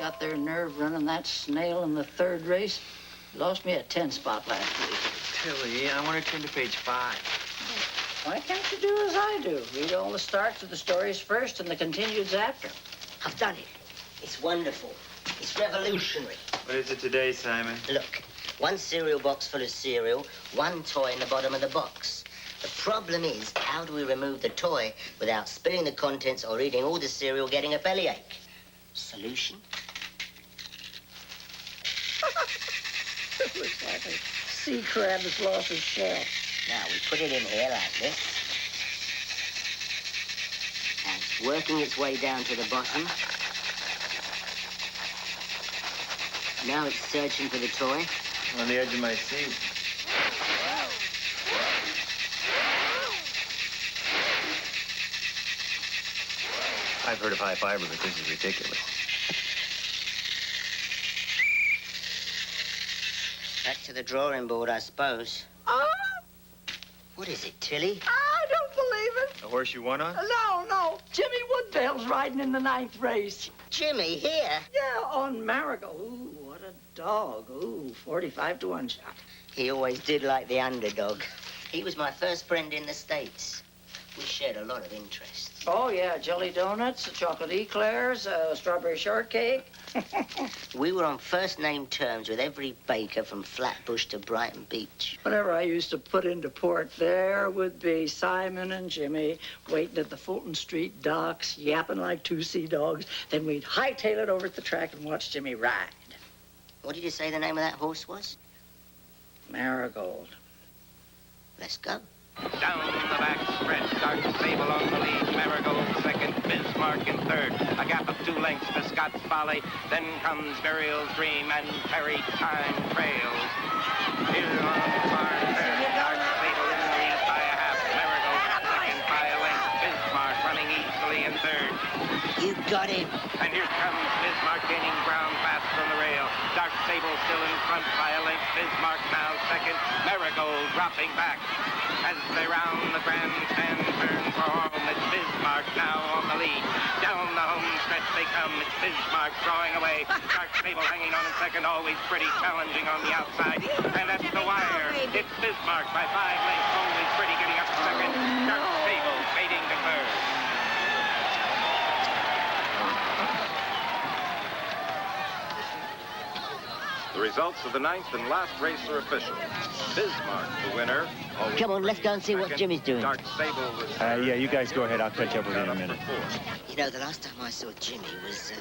got their nerve running that snail in the third race. He lost me a 10 spot last week. Tillie, I want to turn to page 5. Why can't you do as I do? Read all the starts of the stories first and the continueds after. I've done it. It's wonderful. It's revolutionary. What is it today, Simon? Look, one cereal box full of cereal, one toy in the bottom of the box. The problem is, how do we remove the toy without spilling the contents or eating all the cereal, getting a bellyache? Solution? It looks like a sea crab has lost his shell. Now, we put it in here like this. And it's working its way down to the bottom. Now it's searching for the toy. On the edge of my seat. I've heard of high fiber, but this is ridiculous. Back to the drawing board, I suppose. What is it, Tillie? I don't believe it. A horse you won on? No. Jimmy Woodvale's riding in the 9th race. Jimmy, here? Yeah, on Marigold. Ooh, what a dog. Ooh, 45 to 1 shot. He always did like the underdog. He was my first friend in the States. We shared a lot of interests. Oh, yeah, jelly donuts, chocolate eclairs, strawberry shortcake. We were on first-name terms with every baker from Flatbush to Brighton Beach. Whenever I used to put into port, there would be Simon and Jimmy waiting at the Fulton Street docks, yapping like 2 sea dogs. Then we'd hightail it over at the track and watch Jimmy ride. What did you say the name of that horse was? Marigold. Let's go. Down the back stretch, Dark Sable on the lead, Marigold second, Bismarck in third. A gap of 2 lengths to Scott's Folly. Then comes Burial's Dream and Perry Time trails. Here on the far third, Dark Sable in the lead by a half, Marigold second by a length, Bismarck running easily in third. You got him. And here comes Bismarck gaining ground fast from the rail. Dark Sable still in front by a length, Bismarck now second, Marigold dropping back. As they round the grandstand turn for home, it's Bismarck now on the lead. Down the home stretch they come, it's Bismarck drawing away. Dark Sable hanging on in second, always pretty challenging on the outside. And at the wire, it's Bismarck by 5 lengths, always pretty getting up to second. Dark Sable fading to third. The results of the 9th and last race are official. Bismarck, the winner. Come on, let's go and see what Jimmy's doing. Dark Sable was Yeah, you guys go ahead. I'll catch up with you in a minute. You know, the last time I saw Jimmy was,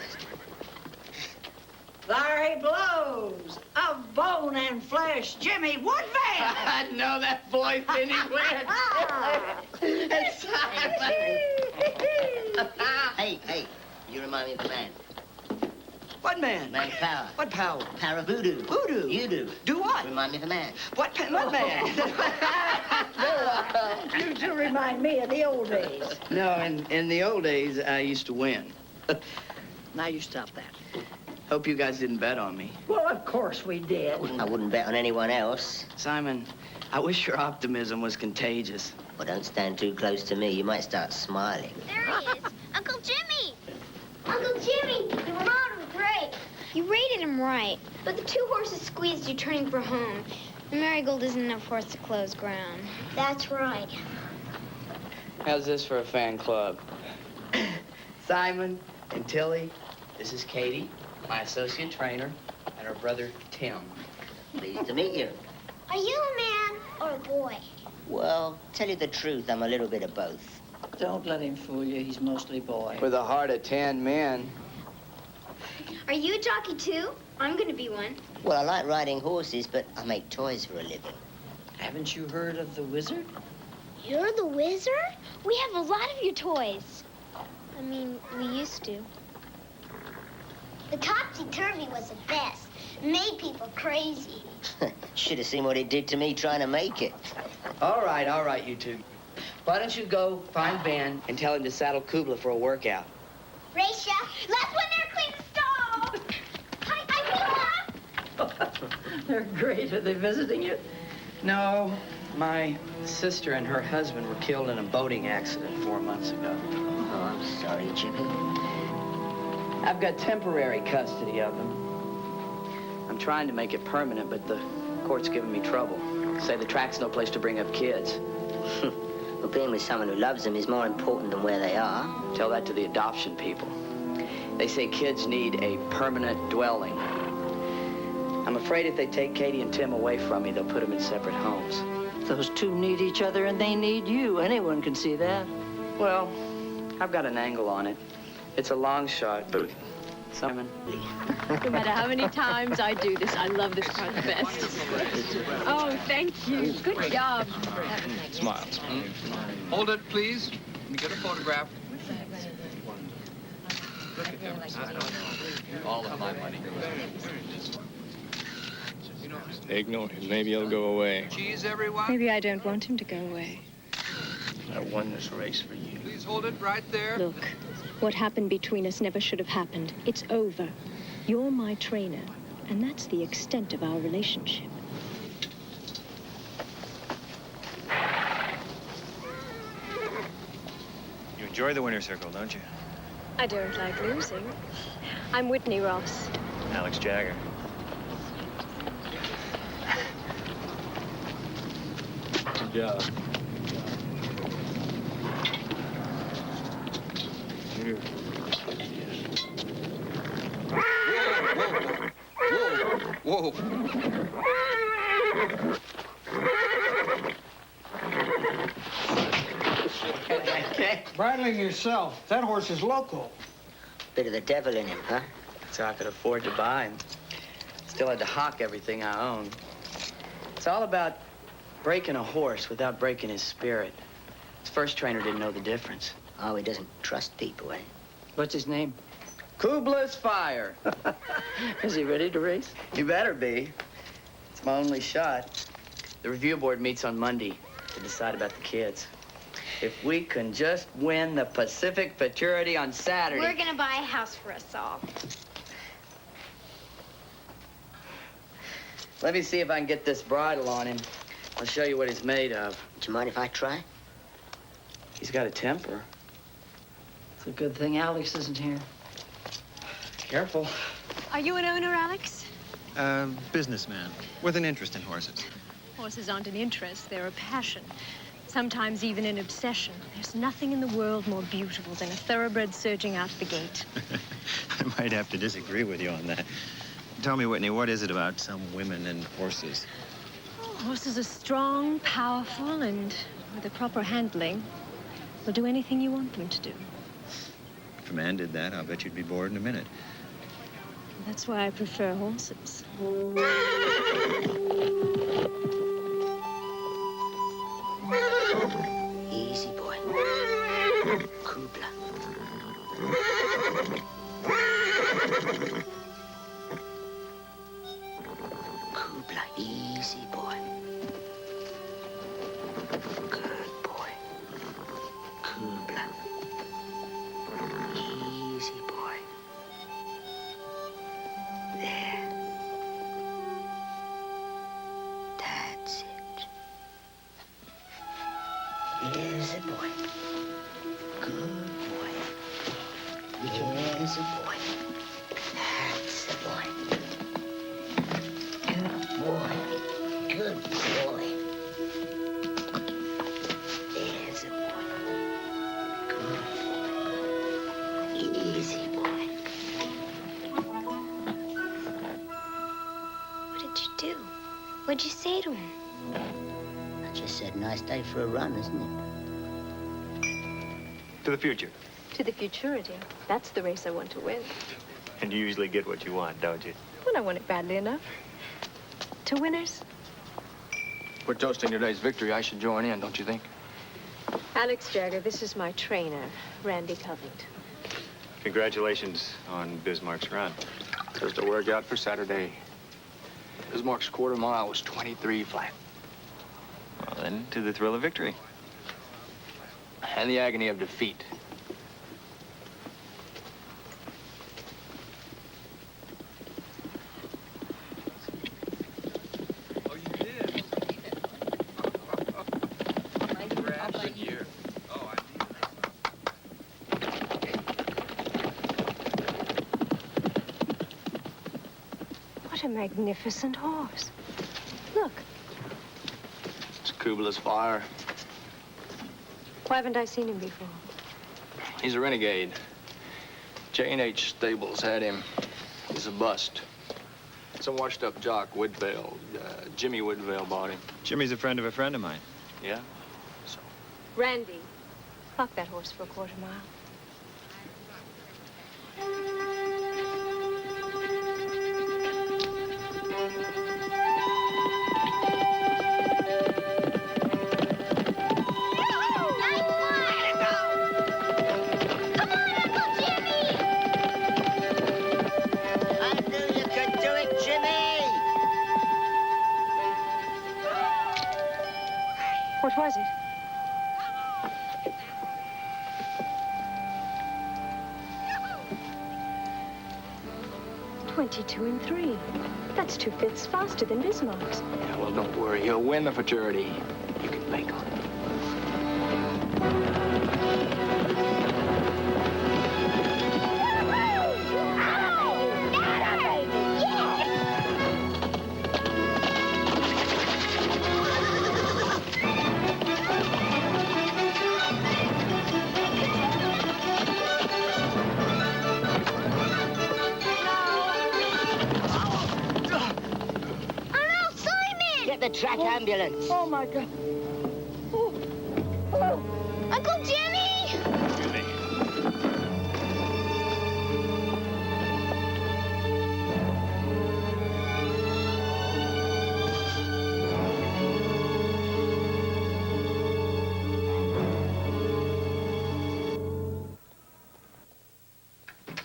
There he blows, of bone and flesh, Jimmy Woodvale. I know that voice anywhere. Hey, you remind me of a man. What man? Man power. What power? Power voodoo. Voodoo? You do. Do what? Remind me of a man. What man? You two remind me of the old days. No, in the old days, I used to win. Now you stop that. Hope you guys didn't bet on me. Well, of course we did. I wouldn't bet on anyone else. Simon, I wish your optimism was contagious. Well, don't stand too close to me. You might start smiling. There he is. Uncle Jimmy! Uncle Jimmy, you rode him great. You rated him right, but the 2 horses squeezed you turning for home. The Marigold isn't enough horse to close ground. That's right. How's this for a fan club? Simon and Tillie, this is Katie, my associate trainer, and her brother, Tim. Pleased to meet you. Are you a man or a boy? Well, tell you the truth, I'm a little bit of both. Don't let him fool you. He's mostly boy. With a heart of 10 men. Are you a jockey too? I'm gonna be one. Well, I like riding horses, but I make toys for a living. Haven't you heard of the wizard? You're the wizard? We have a lot of your toys. I mean, we used to. The topsy-turvy was the best. Made people crazy. Should have seen what it did to me trying to make it. All right, you two. Why don't you go find Ben and tell him to saddle Kubla for a workout? Raisha, let's win there, clean the stove. Hi, They're great. Are they visiting you? No, my sister and her husband were killed in a boating accident 4 months ago. Oh, I'm sorry, Jimmy. I've got temporary custody of them. I'm trying to make it permanent, but the court's giving me trouble. Say the track's no place to bring up kids. Well, being with someone who loves them is more important than where they are. Tell that to the adoption people. They say kids need a permanent dwelling. I'm afraid if they take Katie and Tim away from me, they'll put them in separate homes. Those two need each other and they need you. Anyone can see that. Well, I've got an angle on it. It's a long shot, but Simon. No matter how many times I do this, I love this part the best. Oh, thank you. Good job. Smiles. Hold it, please. Let me get a photograph. Look at him. All of my money goes into this. Ignore him. Maybe he'll go away. Cheese, everyone. Maybe I don't want him to go away. I won this race for you. Please hold it right there. Look, what happened between us never should have happened. It's over. You're my trainer, and that's the extent of our relationship. You enjoy the winner's circle, don't you? I don't like losing. I'm Whitney Ross. Alex Jagger. Good job. Here. Whoa. Bridling yourself. That horse is loco. Bit of the devil in him, huh? So I could afford to buy him. Still had to hock everything I own. It's all about breaking a horse without breaking his spirit. His first trainer didn't know the difference. Oh, he doesn't trust people, eh? What's his name? Kubla's Fire. Is he ready to race? You better be. It's my only shot. The review board meets on Monday to decide about the kids. If we can just win the Pacific Futurity on Saturday. We're gonna buy a house for us all. Let me see if I can get this bridle on him. I'll show you what he's made of. Do you mind if I try? He's got a temper. It's a good thing Alex isn't here. Careful. Are you an owner, Alex? Businessman with an interest in horses. Horses aren't an interest, they're a passion. Sometimes even an obsession. There's nothing in the world more beautiful than a thoroughbred surging out the gate. I might have to disagree with you on that. Tell me, Whitney, what is it about some women and horses? Oh, horses are strong, powerful, and with the proper handling, will do anything you want them to do. If a man did that, I'll bet you'd be bored in a minute. That's why I prefer horses. Easy, boy. Kubla. Kubla, easy, boy. Good boy. Kubla. Easy, boy. There. That's it. Here's a boy. Good boy. Here's a boy. That's a boy. Good boy. Good boy. There's a boy. Good boy. Easy boy. What did you do? What'd you say to him? I just said nice day for a run, isn't it? To the future. To the futurity. That's the race I want to win. And you usually get what you want, don't you? Well, I want it badly enough. To winners. We're toasting today's victory. I should join in, don't you think? Alex Jagger, this is my trainer, Randy Covington. Congratulations on Bismarck's run. Just a workout for Saturday. Bismarck's quarter mile was 23 flat. Well, then, to the thrill of victory. And the agony of defeat. Oh, you did? Good year. Oh, I did. a magnificent horse. Look. It's Kubla's Fire. Why haven't I seen him before? He's a renegade. J&H Stables had him. He's a bust. Some washed-up jock, Woodvale. Jimmy Woodvale bought him. Jimmy's a friend of mine. Yeah? So, Randy, fuck that horse for a quarter mile. What was it? $22 3. That's 2 fifths faster than Bismarck's. yeah, well, don't worry. He'll win the fraternity. You can bank on it. The track ambulance. Oh, my God. Oh. Oh. Uncle Jimmy! Jimmy.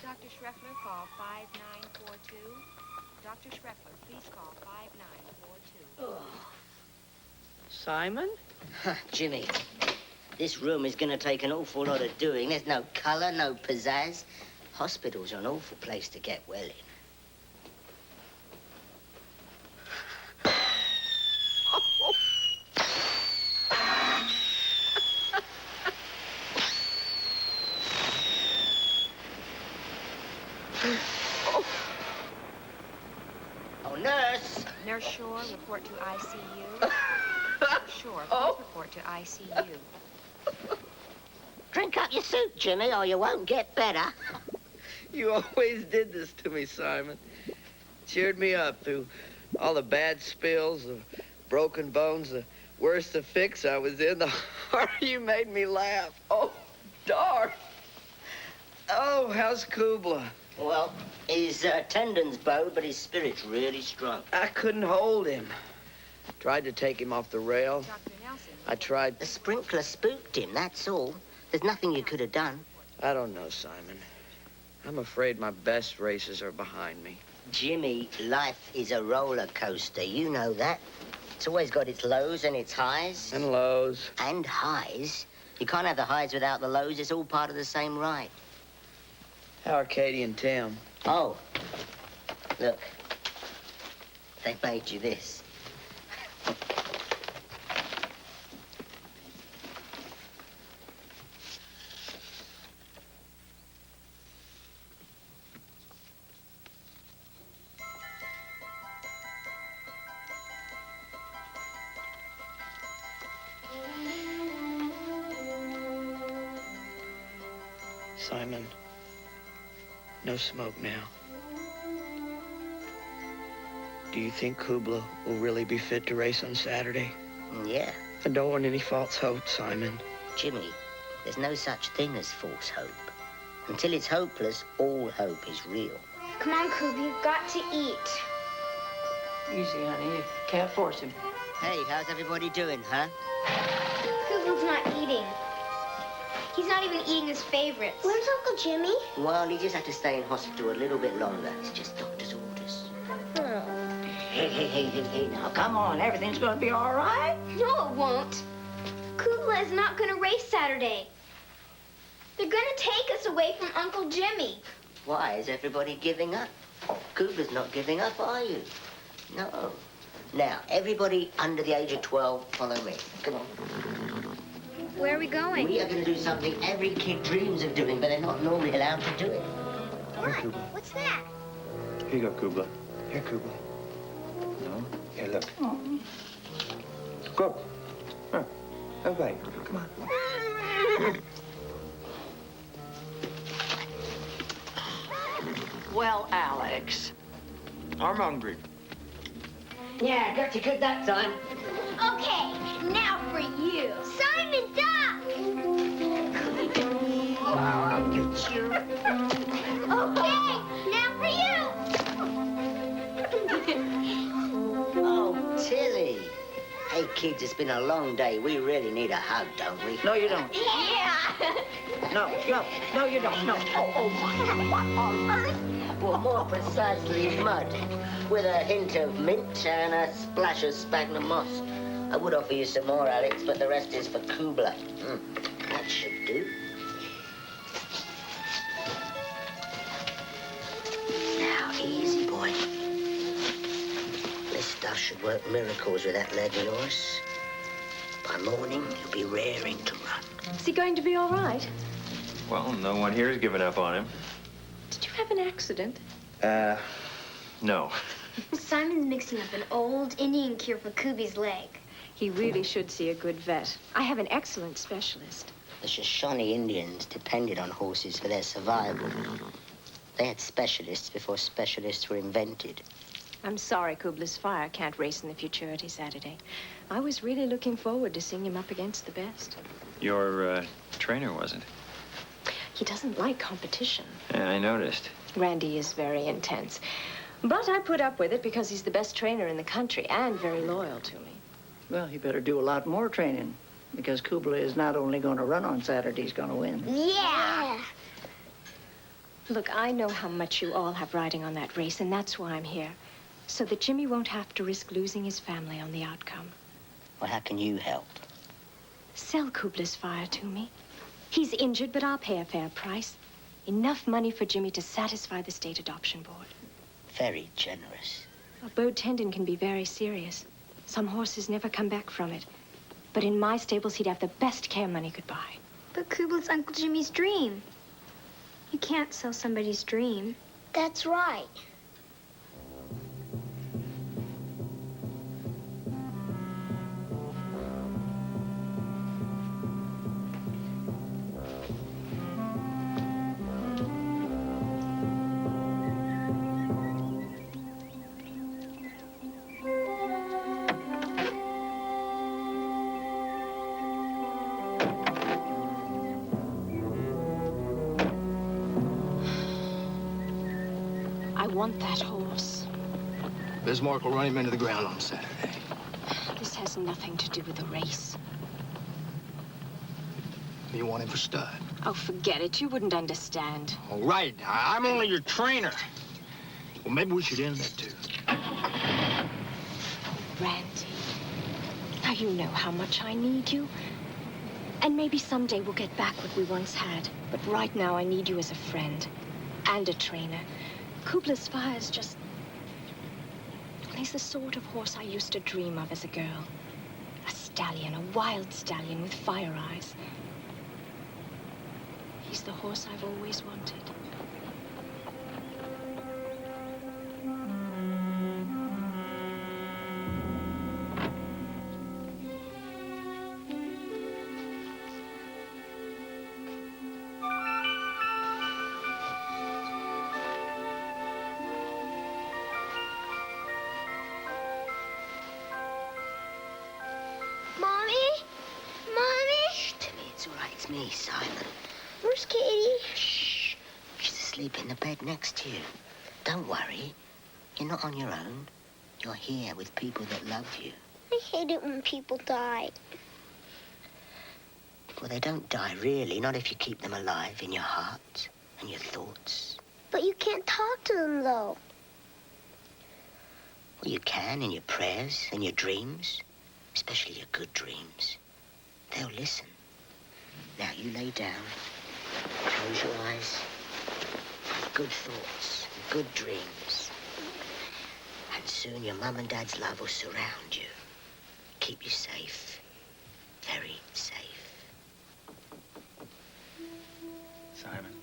Dr. Schreffler, call 5942. Dr. Schreffler, please call 5942. Simon? Jimmy, this room is going to take an awful lot of doing. There's no colour, no pizzazz. Hospital's an awful place to get well in. Oh, nurse! Nurse Shore, report to ICU. Shore, please report to ICU. Drink up your soup, Jimmy, or you won't get better. You always did this to me, Simon. Cheered me up through all the bad spills, the broken bones, the worse the fix I was in, the harder you made me laugh. Oh, darn. Oh, how's Kubla? Well, his tendons bowed, but his spirit's really strong. I couldn't hold him. Tried to take him off the rail. Dr. Nelson. I tried. The sprinkler spooked him, that's all. There's nothing you could have done. I don't know, Simon. I'm afraid my best races are behind me. Jimmy, life is a roller coaster. You know that. It's always got its lows and its highs. And lows. And highs. You can't have the highs without the lows. It's all part of the same ride. How are Katie and Tim? Oh, look. They made you this. Simon, no smoke now. Do you think Kubla will really be fit to race on Saturday? Yeah. I don't want any false hope, Simon. Jimmy, there's no such thing as false hope. Until it's hopeless, all hope is real. Come on, Coob, you've got to eat. Easy, honey. You can't force him. Hey, how's everybody doing, huh? Coob's not eating. He's not even eating his favorites. Where's Uncle Jimmy? Well, he just had to stay in hospital a little bit longer. It's just doctor's orders. Oh. Hey, now, come on. Everything's going to be all right. No, it won't. Kubla is not going to race Saturday. They're going to take us away from Uncle Jimmy. Why is everybody giving up? Cooper's not giving up, are you? No. Now, everybody under the age of 12, follow me. Come on. Where are we going? We are going to do something every kid dreams of doing, but they're not normally allowed to do it. What? What's that? Here you go, Kubla. Here, Kubla. No? Here, look. Go. Here. Have a bite. Come on. Well, Alex. I'm hungry. Yeah, got you good that time. Okay, now for you. Simon Duck! I'll get you. Okay, now for you. Oh, Tillie. Hey, kids, it's been a long day. We really need a hug, don't we? No, you don't. Yeah. No, you don't. No. Oh, my. Well, more precisely, mud. With a hint of mint and a splash of sphagnum moss. I would offer you some more, Alex, but the rest is for Kubla. That should do. Now, easy, boy. This stuff should work miracles with that leg of yours. By morning, you'll be raring to run. Is he going to be all right? Well, no one here has given up on him. Did you have an accident? No. Simon's mixing up an old Indian cure for Kubi's leg. He really should see a good vet. I have an excellent specialist. The Shoshone Indians depended on horses for their survival. They had specialists before specialists were invented. I'm sorry Kubla's Fire can't race in the Futurity Saturday. I was really looking forward to seeing him up against the best. Your trainer wasn't. He doesn't like competition. Yeah, I noticed. Randy is very intense. But I put up with it because he's the best trainer in the country and very loyal to me. Well, he better do a lot more training, because Kubla is not only going to run on Saturday, he's going to win. Yeah. Look, I know how much you all have riding on that race, and that's why I'm here. So that Jimmy won't have to risk losing his family on the outcome. Well, how can you help? Sell Kubla's Fire to me. He's injured, but I'll pay a fair price. Enough money for Jimmy to satisfy the state adoption board. Very generous. A bowed tendon can be very serious. Some horses never come back from it. But in my stables, he'd have the best care money could buy. But Kubla's Uncle Jimmy's dream. You can't sell somebody's dream. That's right. I want that horse. Bismarck will run him into the ground on Saturday. This has nothing to do with the race. You want him for stud? Oh, forget it. You wouldn't understand. All right, I'm only your trainer. Well, maybe we should end that, too. Randy, now you know how much I need you. And maybe someday we'll get back what we once had. But right now, I need you as a friend and a trainer. Kubla's Fire is just... Well, he's the sort of horse I used to dream of as a girl. A stallion, a wild stallion with fire eyes. He's the horse I've always wanted. It's me, Simon. Where's Katie? Shh. She's asleep in the bed next to you. Don't worry. You're not on your own. You're here with people that love you. I hate it when people die. Well, they don't die, really. Not if you keep them alive in your heart and your thoughts. But you can't talk to them, though. Well, you can in your prayers and your dreams. Especially your good dreams. They'll listen. Now, you lay down, close your eyes, have good thoughts, good dreams. And soon your mum and dad's love will surround you, keep you safe, very safe. Simon.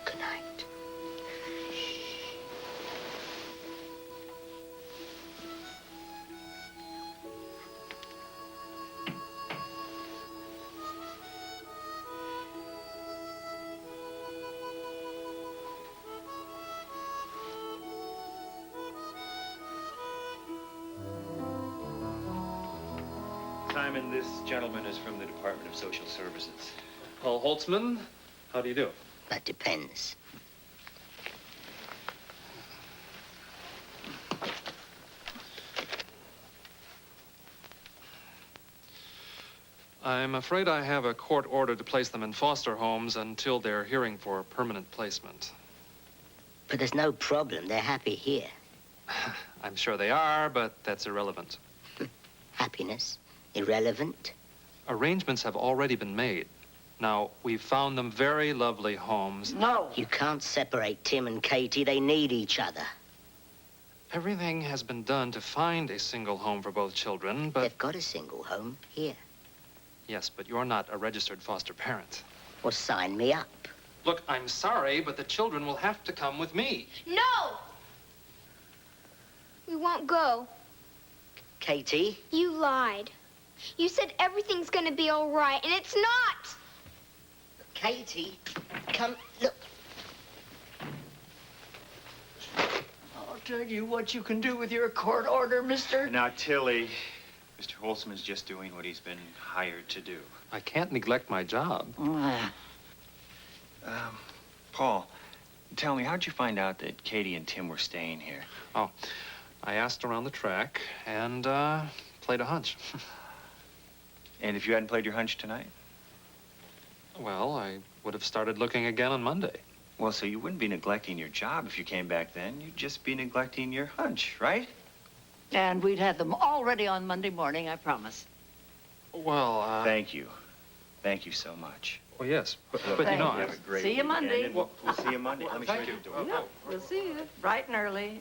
Good night. Simon, this gentleman is from the Department of Social Services. Paul Holtzman, how do you do? That depends. I'm afraid I have a court order to place them in foster homes until they're hearing for permanent placement. But there's no problem. They're happy here. I'm sure they are, but that's irrelevant. Happiness? Irrelevant? Arrangements have already been made. Now, we've found them very lovely homes. No. You can't separate Tim and Katie. They need each other. Everything has been done to find a single home for both children, but... They've got a single home here. Yes, but you're not a registered foster parent. Well, sign me up. Look, I'm sorry, but the children will have to come with me. No! We won't go. Katie? You lied. You said everything's gonna be all right, and it's not! Katie, come, look. I'll tell you what you can do with your court order, mister. Now, Tillie, Mr. Holtzman's just doing what he's been hired to do. I can't neglect my job. Paul, tell me, how'd you find out that Katie and Tim were staying here? Oh, I asked around the track and played a hunch. And if you hadn't played your hunch tonight? Well, I would have started looking again on Monday. Well, so you wouldn't be neglecting your job if you came back then. You'd just be neglecting your hunch, right? And we'd have them all ready on Monday morning, I promise. Well, Thank you. Thank you so much. Well, yes, but you Thank know... you. Have a great See you weekend, Monday. and we'll see you Monday. Let me show Thank you you. the door. Yeah, we'll see you bright and early.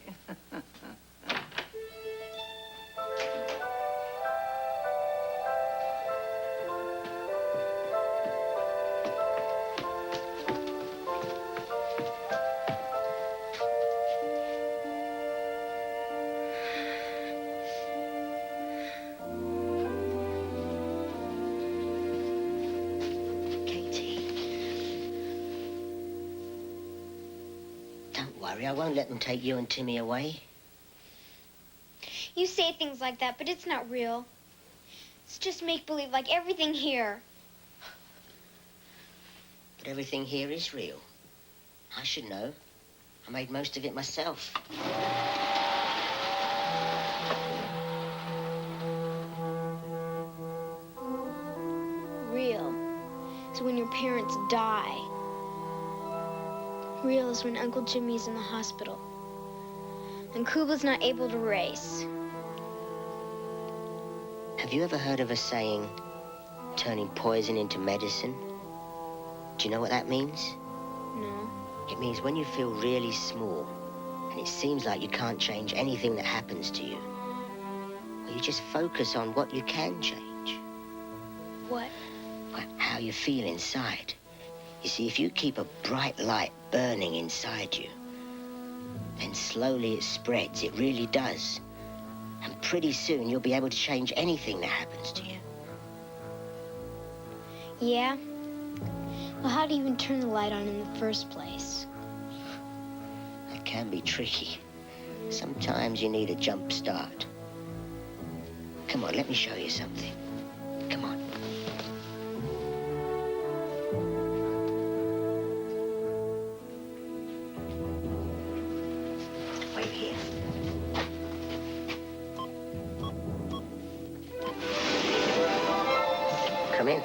I won't let them take you and Timmy away. You say things like that, but it's not real. It's just make-believe, like everything here. But everything here is real. I should know. I made most of it myself. Real is when your parents die. Real is when Uncle Jimmy's in the hospital and Kuba's not able to race. Have you ever heard of a saying, turning poison into medicine? Do you know what that means? No. It means when you feel really small and it seems like you can't change anything that happens to you, well, you just focus on what you can change. What? Well, how you feel inside. You see, if you keep a bright light burning inside you, then slowly it spreads. It really does. And pretty soon you'll be able to change anything that happens to you. Yeah? Well, how do you even turn the light on in the first place? That can be tricky. Sometimes you need a jump start. Come on, let me show you something. Come on. Wait here. Come in.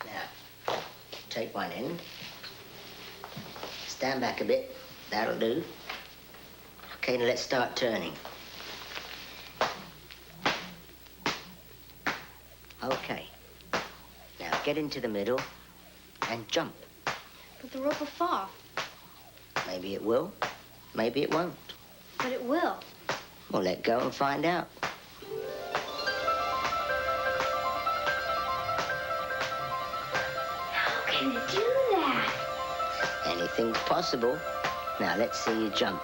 Now, take one end. Stand back a bit. That'll do. Okay, now let's start turning. Okay. Now get into the middle and jump. But the rope will fall. Maybe it will, maybe it won't. But it will. Well, let go and find out. How can you do that? Anything's possible. Now let's see you jump.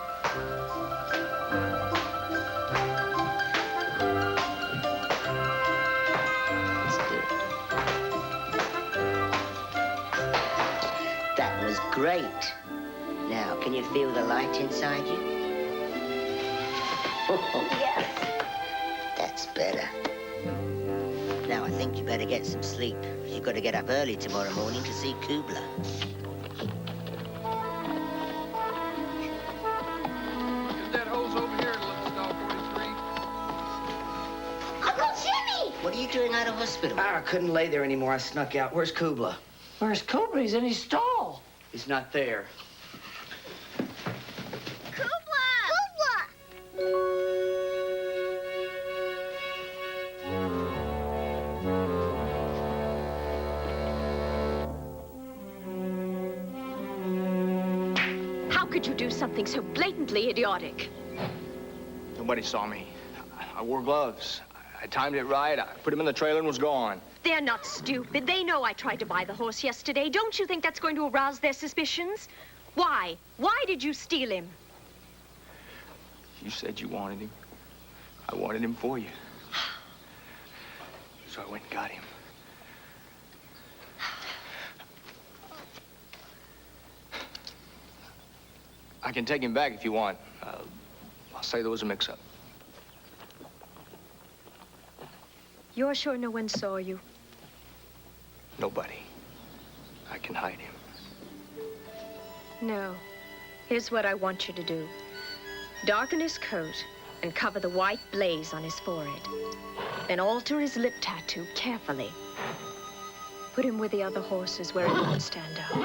That's good. That was great. Now, can you feel the light inside you? Yes. That's better. Now, I think you better get some sleep. You've got to get up early tomorrow morning to see Kubla. Is that hose over here at Stall 43? Uncle Jimmy! What are you doing out of hospital? I couldn't lay there anymore. I snuck out. Where's Kubla? Where's Cobra? He's in his stall. He's not there. Kubla! How could you do something so blatantly idiotic? Nobody saw me. I wore gloves. I timed it right. I put him in the trailer and was gone. They're not stupid. They know I tried to buy the horse yesterday. Don't you think that's going to arouse their suspicions? Why? Why did you steal him? You said you wanted him. I wanted him for you. So I went and got him. I can take him back if you want. I'll say there was a mix-up. You're sure no one saw you? Nobody. I can hide him. No. Here's what I want you to do. Darken his coat and cover the white blaze on his forehead. Then alter his lip tattoo carefully. Put him with the other horses where he won't stand out.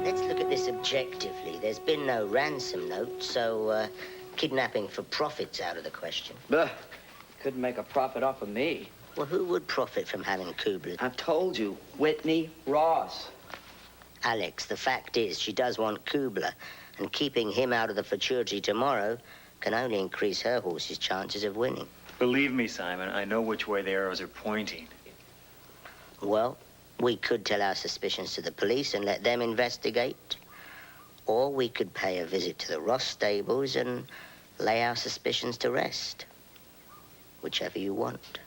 Let's look at this objectively. There's been no ransom note, so kidnapping for profit's out of the question. Bah, couldn't make a profit off of me. Well, who would profit from having Kubla? I've told you, Whitney Ross. Alex, the fact is she does want Kubla, and keeping him out of the futurity tomorrow can only increase her horse's chances of winning. Believe me, Simon, I know which way the arrows are pointing. Well, we could tell our suspicions to the police and let them investigate. Or we could pay a visit to the Ross stables and lay our suspicions to rest. Whichever you want.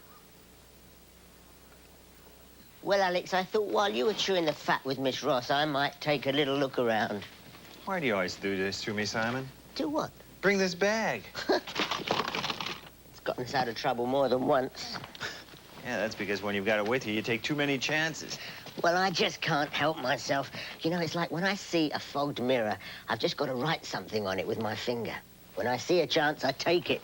Well, Alex, I thought while you were chewing the fat with Miss Ross, I might take a little look around. Why do you always do this to me, Simon? Do what? Bring this bag. It's gotten us out of trouble more than once. Yeah, that's because when you've got it with you, you take too many chances. Well, I just can't help myself. You know, it's like when I see a fogged mirror, I've just got to write something on it with my finger. When I see a chance, I take it.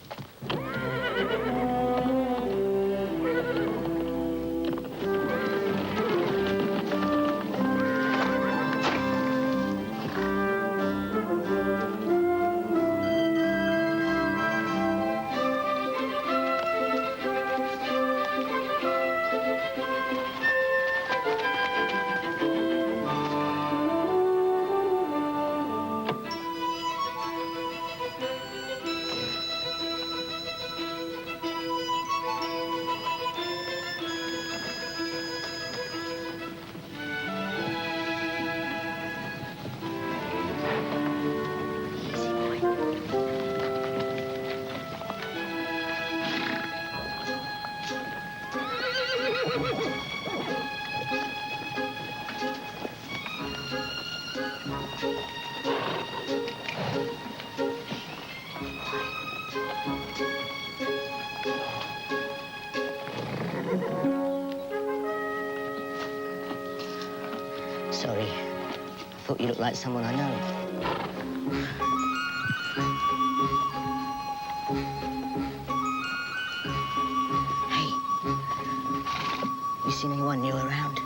Sorry. I thought you looked like someone I know. Hey. You seen anyone new around?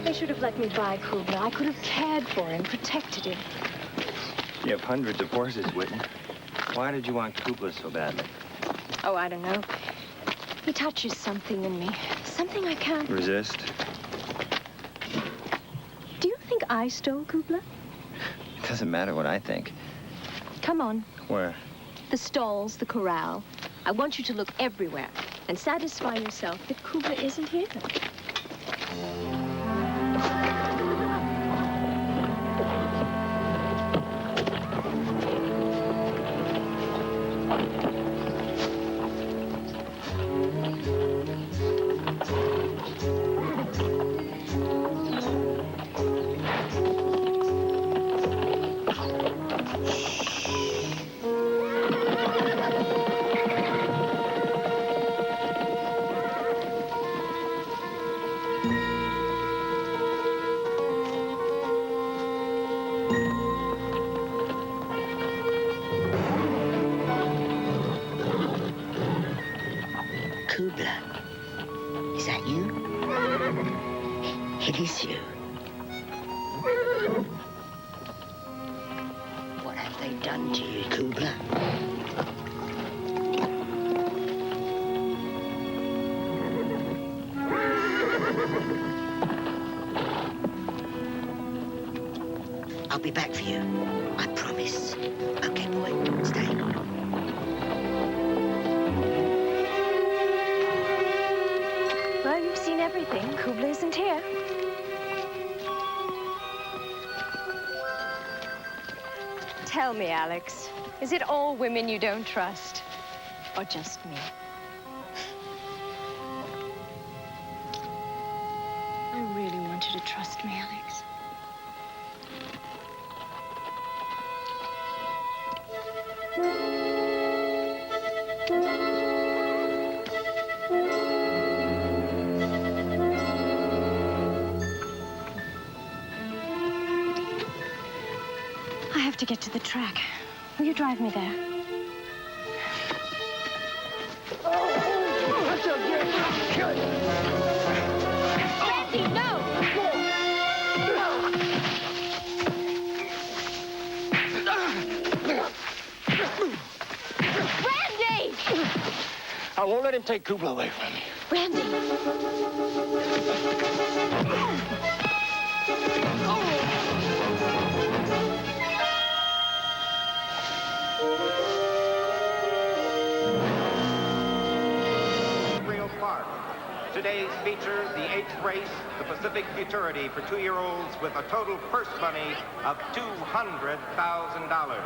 They should have let me buy Kubla. I could have cared for him, protected him. You have hundreds of horses, Whitney. Why did you want Kubla so badly? Oh, I don't know. He touches something in me. Something I can't... Resist? Do you think I stole Kubla? It doesn't matter what I think. Come on. Where? The stalls, the corral. I want you to look everywhere and satisfy yourself that Kubla isn't here. Kubla. Is that you? It is you. What have they done to you, Kubla? I'll be back for you. I promise. Okay, boy. Stay. Well, you've seen everything. Kubla isn't here. Tell me, Alex, is it all women you don't trust? Or just me? I really want you to trust me, Alex. I have to get to the track. Will you drive me there? Randy, no! Randy! I won't let him take Kubla away from me. Randy! Today's feature, the 8th race, the Pacific Futurity for 2-year-olds with a total purse money of $200,000.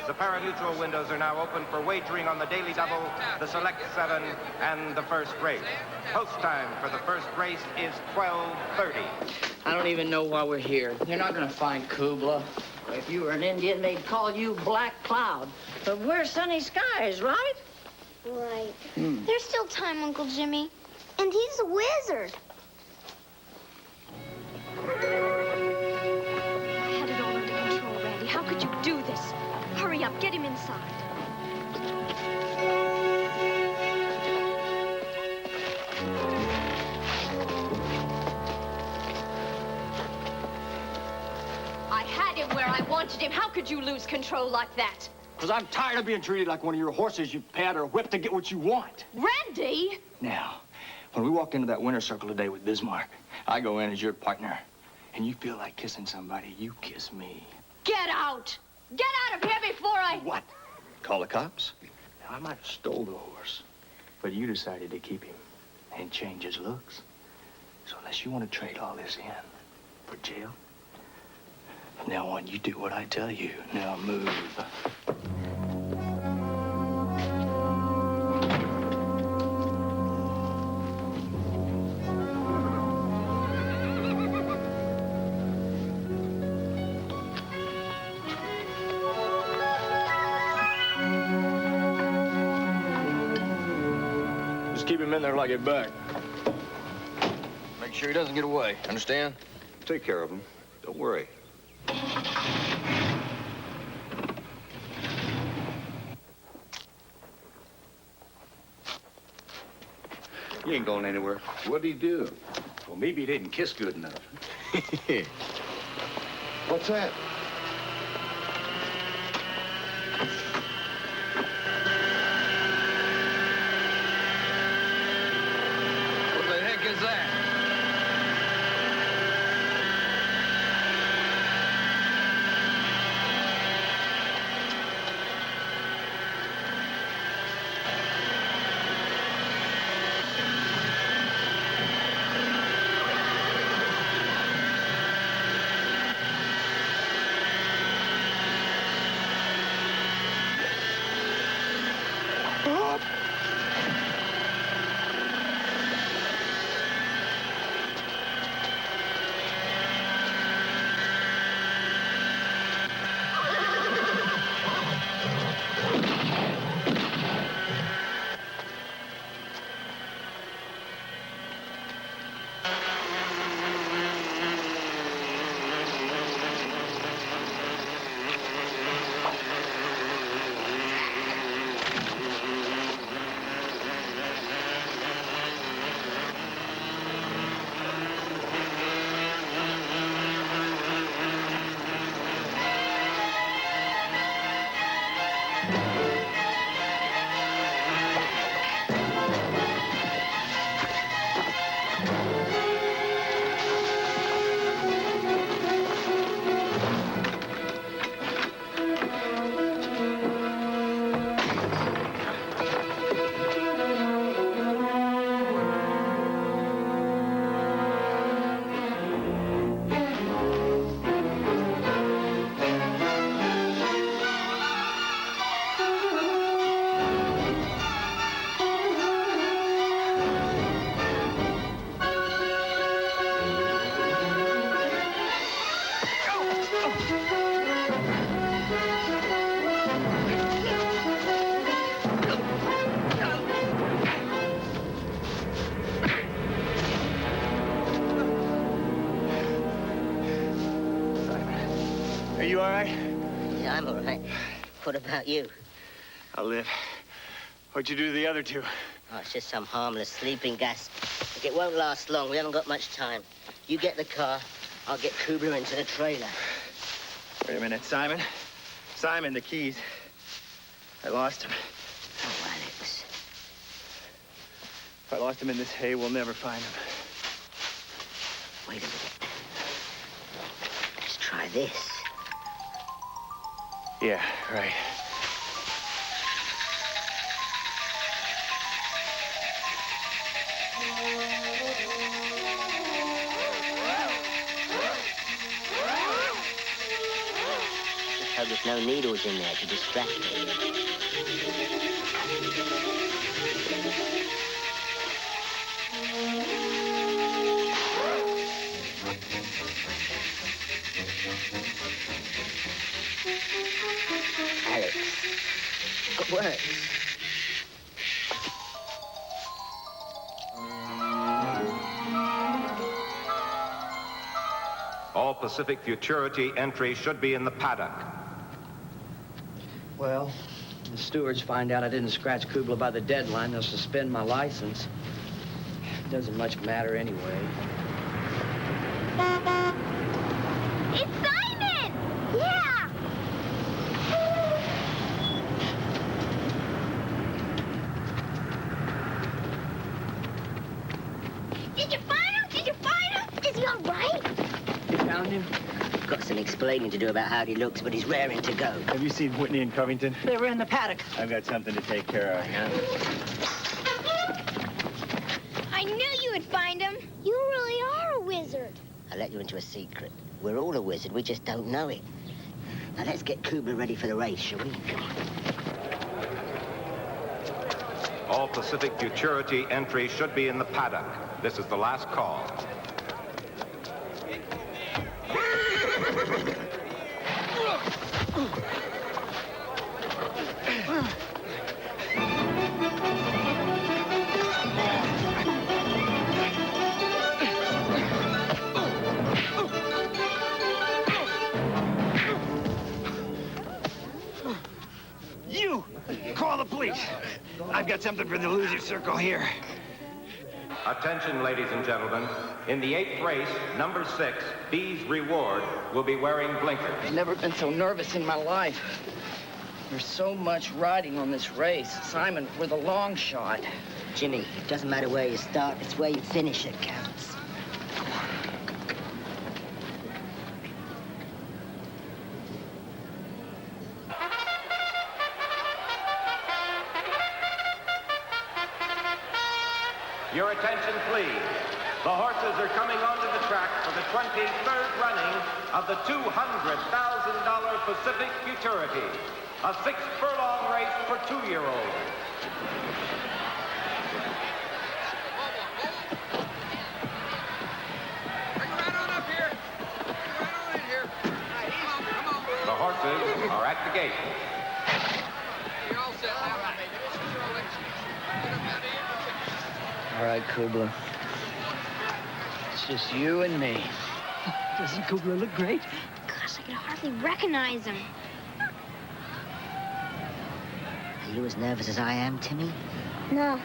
The pari-mutuel windows are now open for wagering on the Daily Double, the Select 7, and the first race. Post time for the first race is 12:30. I don't even know why we're here. You're not gonna find Kubla. If you were an Indian, they'd call you Black Cloud. But we're sunny skies, right? Right. There's still time, Uncle Jimmy. And he's a wizard. I had it all under control, Randy. How could you do this? Hurry up, get him inside. I had him where I wanted him. How could you lose control like that? Because I'm tired of being treated like one of your horses you pad or whip to get what you want. Randy! Now, when we walk into that winner's circle today with Bismarck, I go in as your partner, and you feel like kissing somebody, you kiss me. Get out! Get out of here before I... What? Call the cops? Now, I might have stole the horse, but you decided to keep him and change his looks. So unless you want to trade all this in for jail, from now on, you do what I tell you. Now move. Just keep him in there till I get back. Make sure he doesn't get away. Understand? Take care of him. Don't worry. You ain't going anywhere. What'd he do? Well, maybe he didn't kiss good enough. What's that? What the heck is that? Are you all right? Yeah, I'm all right. What about you? I'll live. What'd you do to the other two? Oh, it's just some harmless sleeping gas. Look, it won't last long. We haven't got much time. You get the car. I'll get Kubler into the trailer. Wait a minute, Simon. Simon, the keys. I lost them. Oh, Alex. If I lost them in this hay, we'll never find them. Wait a minute. Let's try this. Yeah, right. Just hope there's no needles in there to distract me. Alex, it works. All Pacific Futurity entries should be in the paddock. Well, the stewards find out I didn't scratch Kubler by the deadline, they'll suspend my license. Doesn't much matter anyway. It's Simon! Yeah! Did you find him? Did you find him? Is he all right? You found him? Got some explaining to do about how he looks, but he's raring to go. Have you seen Whitney and Covington? They were in the paddock. I've got something to take care of. I knew you would find him. You really are a wizard. I'll let you into a secret. We're all a wizard, we just don't know it. Now let's get Kubler ready for the race, shall we? All Pacific Futurity entries should be in the paddock. This is the last call. You! Call the police. I've got something for the loser circle here. Attention, ladies and gentlemen. In the 8th race, number 6, B's Reward, will be wearing blinkers. I've never been so nervous in my life. There's so much riding on this race. Simon, we're the long shot. Jimmy, it doesn't matter where you start, it's where you finish that counts. Your attention, please. The horses are coming onto the track for the 23rd running of the $200,000 Pacific Futurity, a 6-furlong race for 2-year-olds. The horses are at the gate. All right, Kubler. It's just you and me. Doesn't Kubler look great? Gosh, I could hardly recognize him. Are you as nervous as I am, Timmy? No.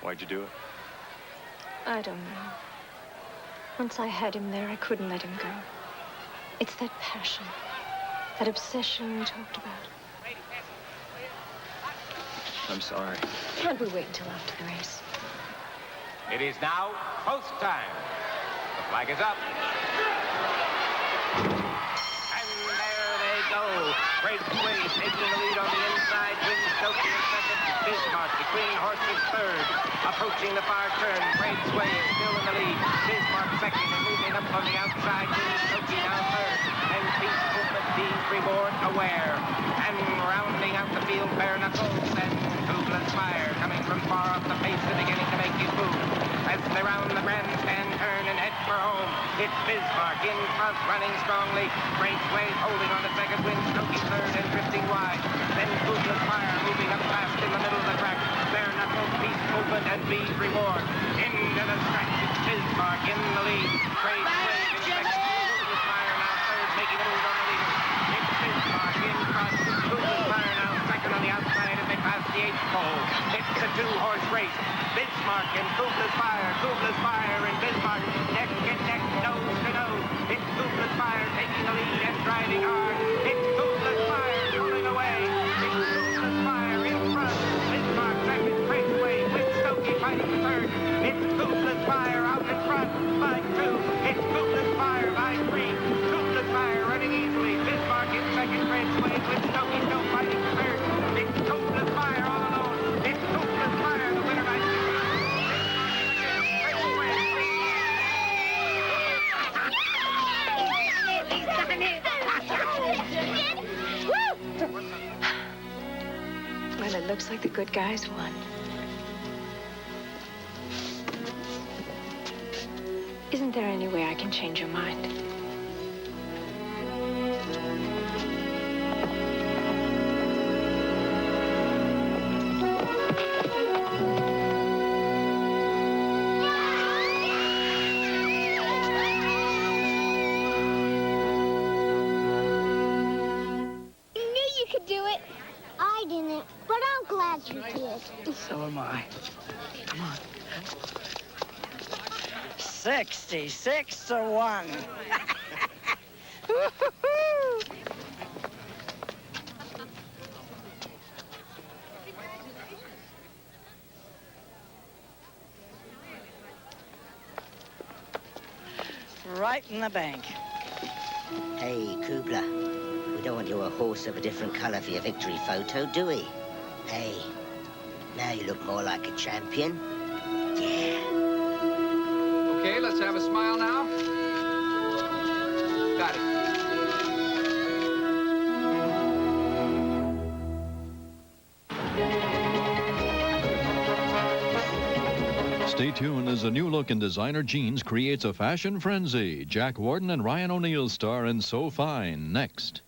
Why'd you do it? I don't know. Once I had him there, I couldn't let him go. It's that passion, that obsession we talked about. I'm sorry. Can't we wait until after the race? It is now post time. The flag is up. And there they go. Crabtree taking the lead on the inside, wins Jokey in second. Bismarck, the green horse, is third. Approaching the far turn, Crabtree is still in the lead. Bismarck second and moving up on the outside, wins Jokey now third. And Peace Movement, B's Reward aware. And rounding out the field, bare knuckles and Kubler's Fire coming from far off the pace and beginning to make his move. as they round the grandstand turn and head for home. It's Bismarck in front, running strongly. Braithwaite holding on to second, Winstokey third and drifting wide. Then Kubla's Fire moving up fast in the middle of the track. Bare knuckle, peace movement, and B's reward. Into the stretch, it's Bismarck in the lead. Braithwaite in second, Kubla's Fire now third, making a move on the leader. It's Bismarck in front, Kubla's Fire now second on the outside as they pass the 8th pole. It's a two-horse race. Bismarck and Kubla's Fire and Bismarck neck and neck, nose to nose. It's Kubla's Fire taking the lead and driving hard. It's Kubla's Fire pulling away. It's Kubla's Fire in front. Bismarck second, Braithwaite, Winstokey fighting for third. It's Kubla's Fire out in front by 2. It's Kubla's Fire by 3. Kubla's Fire running easily. Bismarck in second, Braithwaite, Winstokey still fighting for third. It's Kubla's Fire all alone. It's Kubla's Fire, the winner by 6. Well, it looks like the good guys won. Isn't there any way I can change your mind? So am I. Come on. 66 to 1. Right in the bank. Hey, Kubla. We don't want you a horse of a different color for your victory photo, do we? Hey, now you look more like a champion. Yeah. Okay, let's have a smile now. Got it. Stay tuned as a new look in designer jeans creates a fashion frenzy. Jack Warden and Ryan O'Neal star in So Fine next.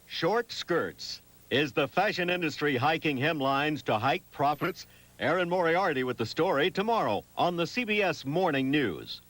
Short skirts. Is the fashion industry hiking hemlines to hike profits? Aaron Moriarty with the story tomorrow on the CBS Morning News.